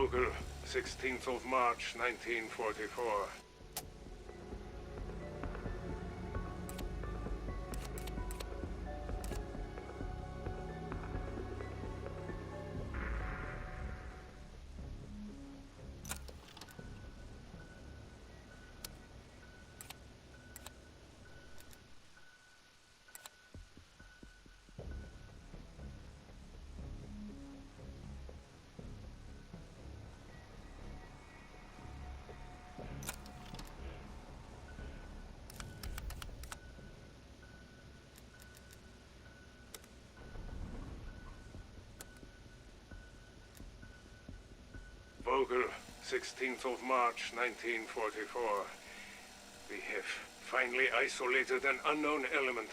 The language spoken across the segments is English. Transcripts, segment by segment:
Vogel, 16th of March, 1944. Vogel, 16th of March, 1944. We have finally isolated an unknown element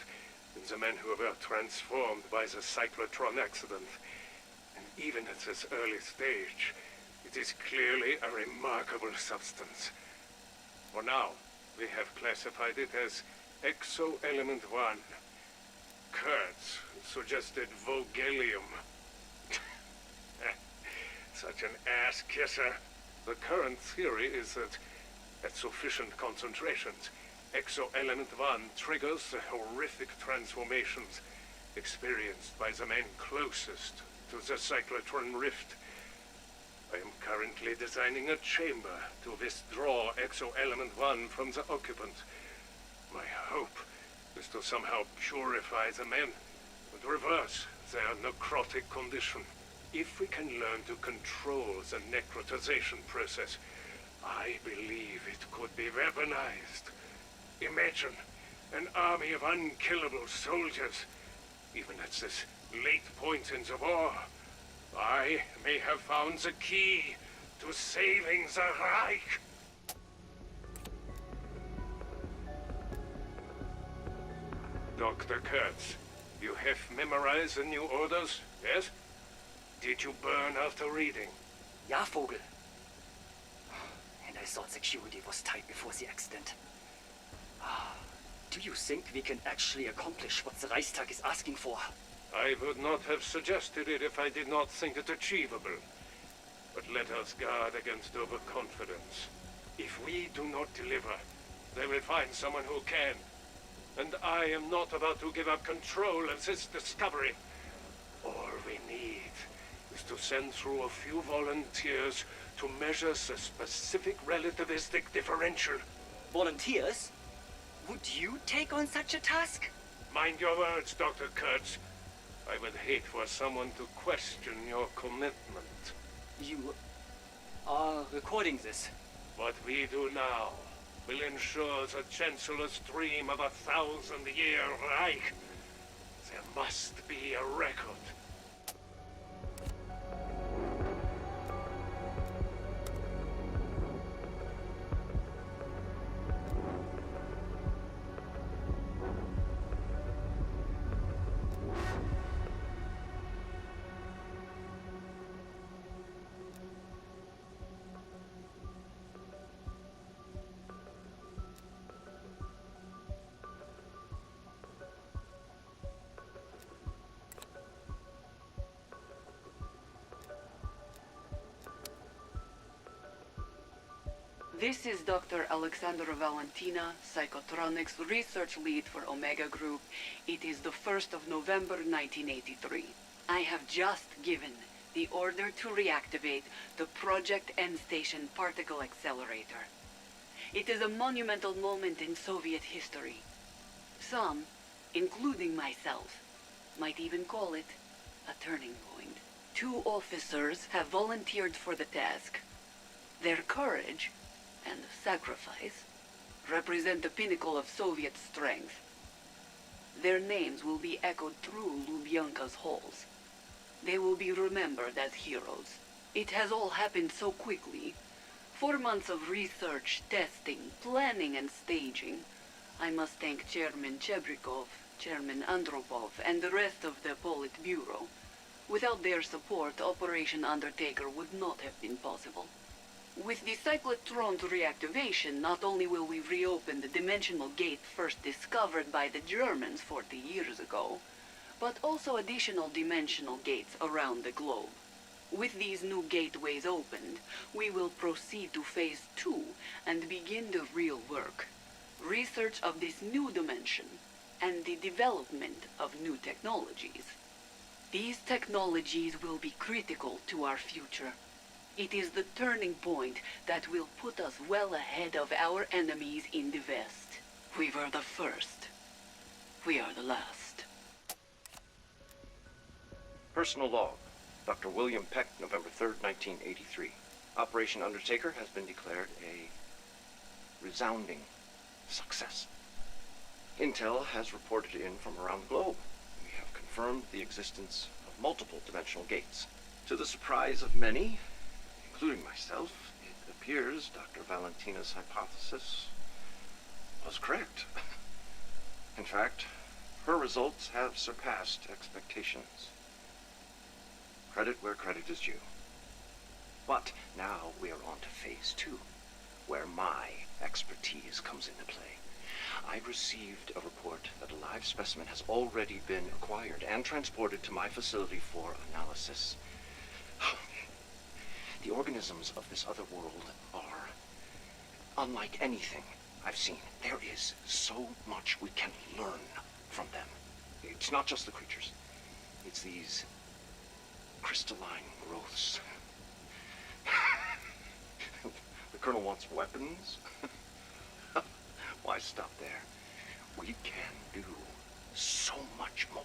in the men who were transformed by the cyclotron accident. And even at this early stage, it is clearly a remarkable substance. For now, we have classified it as Exo-Element 1. Kurtz suggested Vogelium. Such an ass-kisser. The current theory is that at sufficient concentrations, Exo-Element 1 triggers the horrific transformations experienced by the men closest to the cyclotron rift. I am currently designing a chamber to withdraw Exo-Element 1 from the occupant. My hope is to somehow purify the men and reverse their necrotic condition. If we can learn to control the necrotization process, I believe it could be weaponized. Imagine an army of unkillable soldiers. Even at this late point in the war, I may have found the key to saving the Reich. Dr. Kurtz, you have memorized the new orders, yes? Did you burn after reading? Ja, Vogel. And I thought security was tight before the accident. Do you think we can actually accomplish what the Reichstag is asking for? I would not have suggested it if I did not think it achievable. But let us guard against overconfidence. If we do not deliver, they will find someone who can. And I am not about to give up control of this discovery. All we need is to send through a few volunteers to measure the specific relativistic differential. Volunteers? Would you take on such a task? Mind your words, Dr. Kurtz. I would hate for someone to question your commitment. You are recording this. What we do now will ensure the Chancellor's dream of a 1,000-year Reich. There must be a record. This is Dr. Alexandra Valentina, Psychotronics Research Lead for Omega Group. It is the 1st of November, 1983. I have just given the order to reactivate the Project End Station Particle Accelerator. It is a monumental moment in Soviet history. Some, including myself, might even call it a turning point. 2 officers have volunteered for the task. Their courage and sacrifice represent the pinnacle of Soviet strength. Their names will be echoed through Lubyanka's halls. They will be remembered as heroes. It has all happened so quickly. 4 months of research, testing, planning, and staging. I must thank Chairman Chebrikov, Chairman Andropov, and the rest of the Politburo. Without their support, Operation Undertaker would not have been possible. With the cyclotron's reactivation, not only will we reopen the dimensional gate first discovered by the Germans 40 years ago, but also additional dimensional gates around the globe. With these new gateways opened, we will proceed to Phase 2 and begin the real work. Research of this new dimension and the development of new technologies. These technologies will be critical to our future. It is the turning point that will put us well ahead of our enemies in the West. We were the first. We are the last. Personal log. Dr. William Peck, November 3rd, 1983. Operation Undertaker has been declared a resounding success. Intel has reported in from around the globe. We have confirmed the existence of multiple dimensional gates. To the surprise of many, including myself, it appears Dr. Valentina's hypothesis was correct. In fact, her results have surpassed expectations. Credit where credit is due. But now we are on to Phase 2, where my expertise comes into play. I received a report that a live specimen has already been acquired and transported to my facility for analysis. The organisms of this other world are unlike anything I've seen. There is so much we can learn from them. It's not just the creatures. It's these crystalline growths. The Colonel wants weapons? Why stop there? We can do so much more.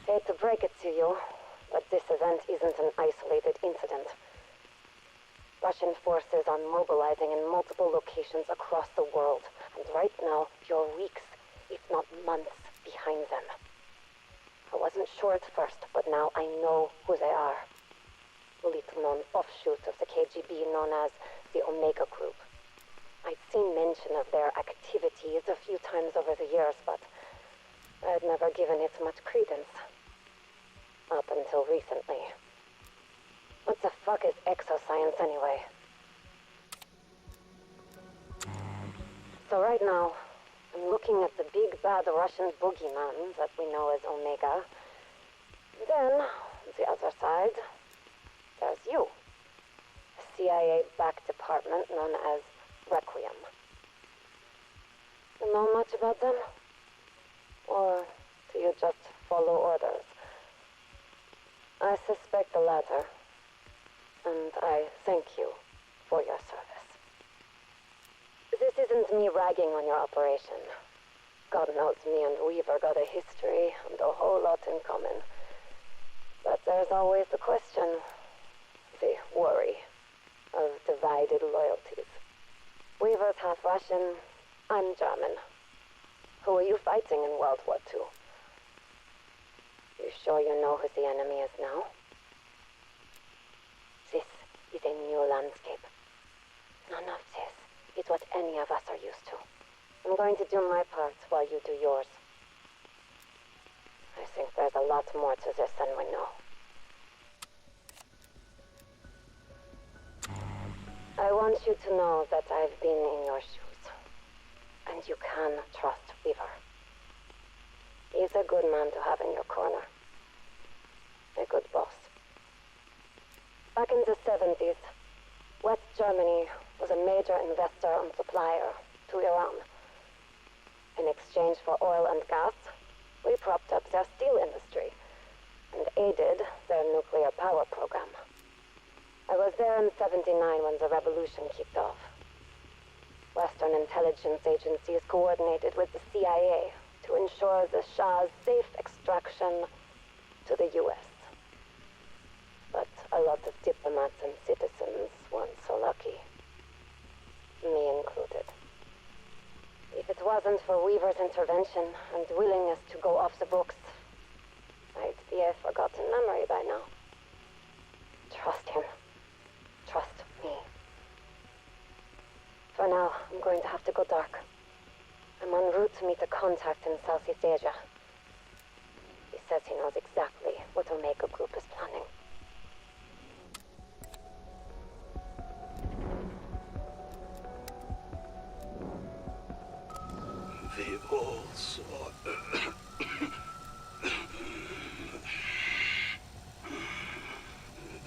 Hate to break it to you, but this event isn't an isolated incident. Russian forces are mobilizing in multiple locations across the world, and right now, you're weeks, if not months, behind them. I wasn't sure at first, but now I know who they are. A little-known offshoot of the KGB known as the Omega Group. I'd seen mention of their activities a few times over the years, but I'd never given it much credence. Up until recently. What the fuck is exoscience anyway? So right now, I'm looking at the big bad Russian boogeyman that we know as Omega. Then, on the other side, there's you. A CIA-backed department known as Requiem. You know much about them? Or do you just follow orders? I suspect the latter, and I thank you for your service. This isn't me ragging on your operation. God knows me and Weaver got a history and a whole lot in common. But there's always the question, the worry, of divided loyalties. Weaver's half Russian, I'm German. Who are you fighting in World War II? You sure you know who the enemy is now? This is a new landscape. None of this is what any of us are used to. I'm going to do my part while you do yours. I think there's a lot more to this than we know. I want you to know that I've been in your shoes, and you can trust Weaver. He's a good man to have in your corner. A good boss. Back in the 70s, West Germany was a major investor and supplier to Iran. In exchange for oil and gas, we propped up their steel industry and aided their nuclear power program. I was there in '79 when the revolution kicked off. Western intelligence agencies coordinated with the CIA to ensure the Shah's safe extraction to the US. But a lot of diplomats and citizens weren't so lucky. Me included. If it wasn't for Weaver's intervention and willingness to go off the books, I'd be a forgotten memory by now. Trust him. Trust me. For now, I'm going to have to go dark. I'm en route to meet a contact in Southeast Asia. He says he knows exactly what Omega Group is planning. We all saw...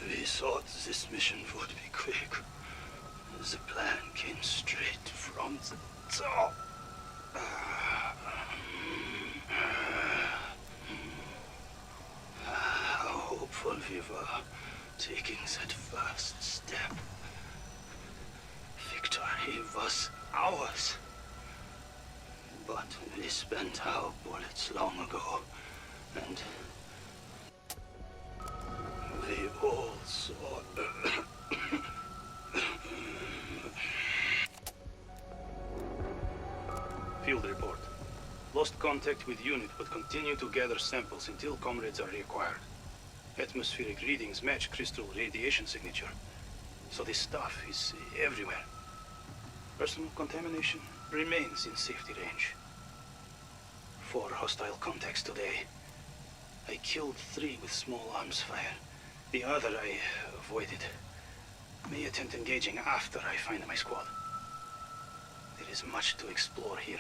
We thought this mission would be quick. The plan came straight from the top. How hopeful we were taking that first step. Victory was ours. But we spent our bullets long ago, and we all saw... Field report. Lost contact with unit, but continue to gather samples until comrades are reacquired. Atmospheric readings match crystal radiation signature, so this stuff is everywhere. Personal contamination remains in safety range. 4 hostile contacts today. I killed 3 with small arms fire. The other I avoided. May attempt engaging after I find my squad. There is much to explore here.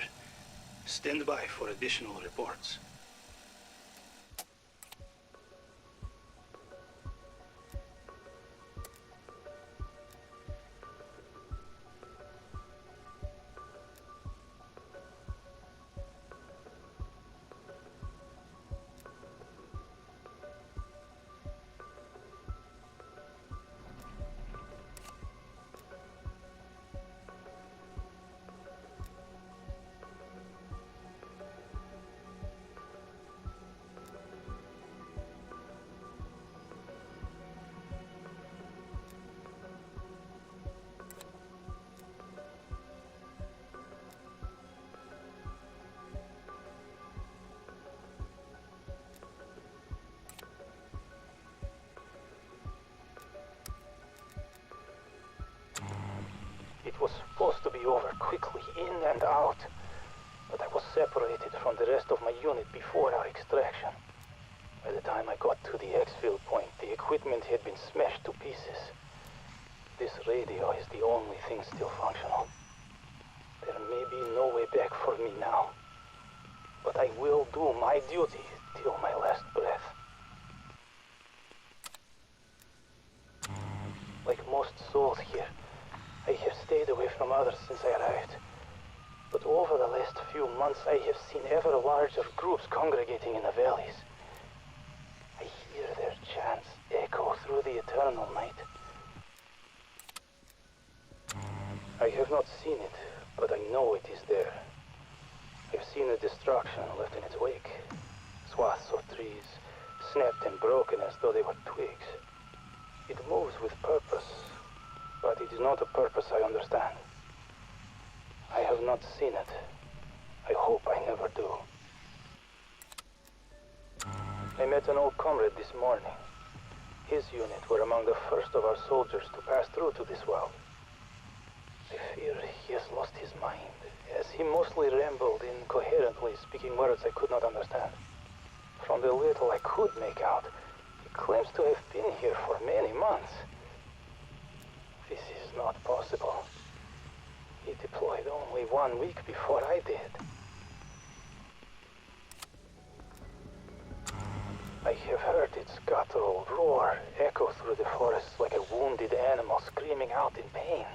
Stand by for additional reports. It was supposed to be over quickly, in and out. But I was separated from the rest of my unit before our extraction. By the time I got to the exfil point, the equipment had been smashed to pieces. This radio is the only thing still functional. There may be no way back for me now. But I will do my duty till my last breath. Like most souls here, I have stayed away from others since I arrived. But over the last few months, I have seen ever larger groups congregating in the valleys. I hear their chants echo through the eternal night. I have not seen it, but I know it is there. I've seen the destruction left in its wake. Swaths of trees, snapped and broken as though they were twigs. It moves with purpose, but it is not a purpose I understand. I have not seen it. I hope I never do. I met an old comrade this morning. His unit were among the first of our soldiers to pass through to this world. I fear he has lost his mind, as he mostly rambled incoherently, speaking words I could not understand. From the little I could make out, he claims to have been here for many months. This is not possible. He deployed only 1 week before I did. I have heard its guttural roar echo through the forests like a wounded animal screaming out in pain.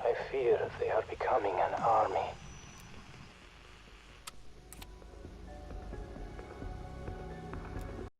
I fear they are becoming an army.